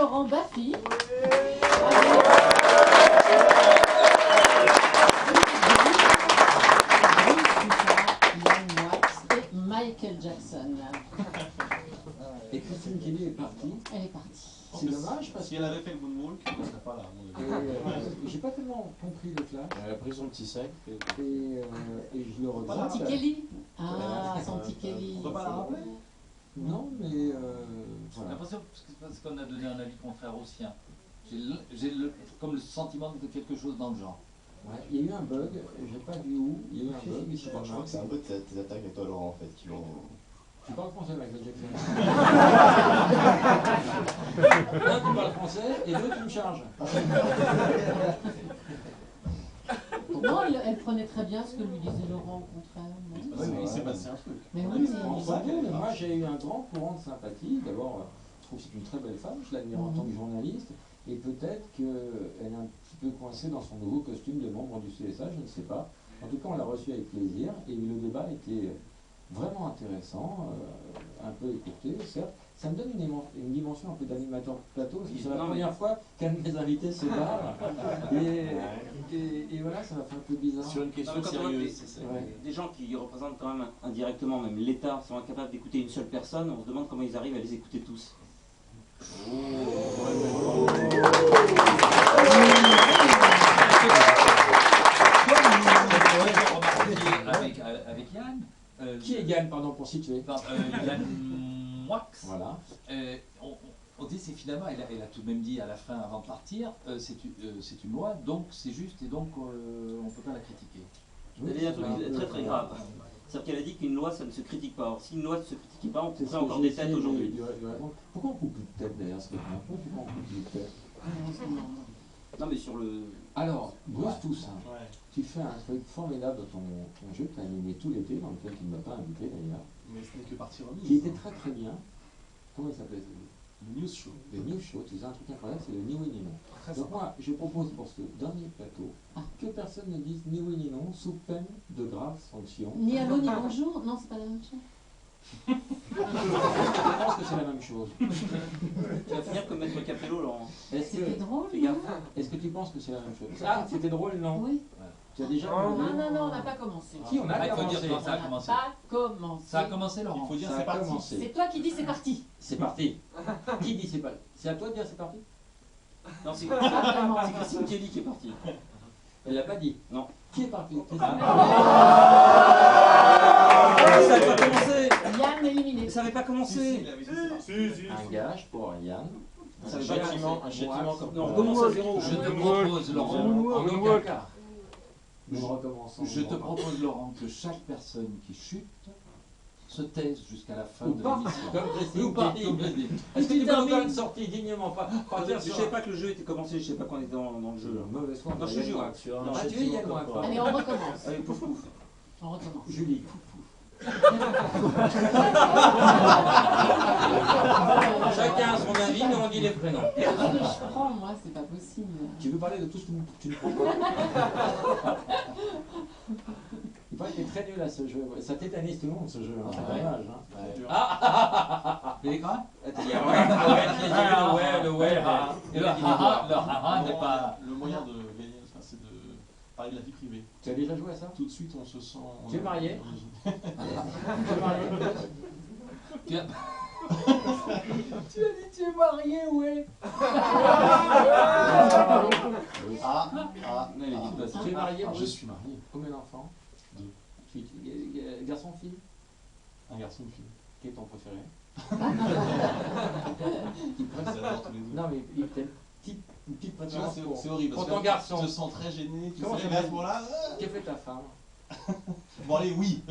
Laurent Baffy. Et Michael Jackson. Et Christine Kelly est partie. Elle est partie. C'est dommage parce Si elle avait fait le moonwalk, elle ne serait pas là. j'ai pas tellement compris le flash. Elle a pris son petit sac. Et je le regrette. Santi Kelly. Ah, Santi Kelly. On peut pas la rappeler? Non, mais J'ai voilà. l'impression que c'est parce qu'on a donné un avis contraire au sien. J'ai comme le sentiment de quelque chose dans le genre. Ouais, il y a eu un bug, j'ai pas vu où, il y a eu un bug, Je crois que c'est un peu de tes attaques à toi, Laurent, en fait, qui l'ont. Tu parles français, Michael Jackson. Un, tu parles français, et deux, tu me charges. Non, elle prenait très bien ce que lui disait Laurent, au contraire. non. Oui, mais il s'est passé un truc. Mais On a oui, vu mais- pendant Entre ça nous, qu'elle mais est moi partie. j'ai eu un grand courant de sympathie. D'abord, je trouve que c'est une très belle femme, je l'admire en tant que journaliste, et peut-être qu'elle est un petit peu coincée dans son nouveau costume de membre du CSA, je ne sais pas. En tout cas, on l'a reçue avec plaisir, et le débat était vraiment intéressant, un peu écourté, certes. Ça me donne une dimension un peu d'animateur plateau, parce que c'est la première fois qu'un de mes invités se barre, et voilà, ça m'a fait un peu bizarre. Sur une Non, question mais quand on a sérieuse, c'est ça. des gens qui représentent quand même indirectement même l'État sont incapables d'écouter une seule personne, on se demande comment ils arrivent à les écouter tous. Avec Yann. Qui est Yann, pardon, pour situer? Yann Moix. Voilà. On dit, c'est finalement, elle a tout de même dit à la fin, avant de partir, c'est une loi, donc c'est juste, et donc on ne peut pas la critiquer. Elle a dit un truc très très grave. C'est-à-dire qu'elle a dit qu'une loi ça ne se critique pas. Or, si une loi ne se critique pas, on C'est couperait encore des têtes aujourd'hui. Pourquoi on coupe plus de tête d'ailleurs? Pourquoi on coupe plus de tête? Non mais sur le... Alors, Bruce Toussaint, Ouais. tu fais un truc formidable dans ton jeu que tu as animé tout l'été, dans lequel tu ne m'as pas invité d'ailleurs, Mais ce n'est que partie remise. qui était très très bien. Comment il s'appelait? Le news show. Le News Show, tu faisais un truc incroyable, c'est le ni oui ni non. Très Donc sympa. moi, je propose pour ce dernier plateau que personne ne dise ni oui ni non, sous peine de graves sanctions. Ni allô, ni bonjour. Non, c'est pas la même chose. Je pense que c'est la même chose. Tu vas finir comme Maître Capello, Laurent. C'était drôle, Fais non? gaffe. Est-ce que tu penses que c'est la même chose? Ah, c'était drôle, non? Oui. Tu as déjà Non, non, non, on n'a pas commencé. Si, on a Ah, il faut commencé. dire quand ça a On n'a commencé. pas commencé. Ça a commencé, Laurent. Il faut dire Ça c'est a parti. commencé. C'est toi qui dis c'est parti. C'est parti. Qui dit c'est pas? C'est à toi de dire c'est parti? Non, c'est Vraiment. c'est Christine Kelly qui est partie. Elle l'a pas dit. Non. Qui est parti? Ça n'avait pas commencé. Yann éliminé. Ça n'avait pas Si, commencé. il avait dit c'est parti. Un gage pour Yann. Ça Un veut pas dire châtiment, que un c'est- châtiment comme Non, on commence à zéro. Je te propose, Laurent, en aucun cas, Nous recommençons. je te propose, Laurent, que chaque personne qui chute se taise jusqu'à la fin Ou de pas, l'émission. comme Christine Ou pas, Kelly. comme Christine. Est-ce que tu peux termines. encore une sortie dignement pas Je dire ne savais pas que le jeu était commencé, je ne savais pas qu'on était dans le jeu. Là. Mauvaise foi. Non, je te jure. Sur un Non, tu es châtiment Yann, moi, corporel. Allez, on recommence. Allez, pouf pouf. On recommence. Julie. Chacun a son avis, mais on dit les prénoms. Ce que je prends, moi, c'est pas possible. Tu veux parler de tout ce que tu ne prends pas? Il paraît qu'il est très nul à ce jeu. Ça tétanise tout le monde ce jeu. Hein. C'est dommage. Hein. Ouais. Mais quoi Il y a le ouais, le ouais. Et le haha n'est pas... Le moyen de gagner, enfin, c'est de parler de la vie privée. Tu as déjà joué à ça? Tout de suite, on se sent. Tu es marié? Tu es marié? Tu as- Tu as dit tu es marié, ouais. Ah, Non, il est dit pas ça. Tu es marié, je suis marié. Combien d'enfants? 2. Garçon, fille? Un garçon, une fille. Qui est ton préféré? Ils adorent tous les deux. Non, mais il t'a une petite Tu vois, préférence c'est horrible. pour Parce ton que garçon. tu te sens très gêné. Tu Comment sais, ça mais à va ce moment-là. Qu'a fait ta femme? Bon, allez, oui.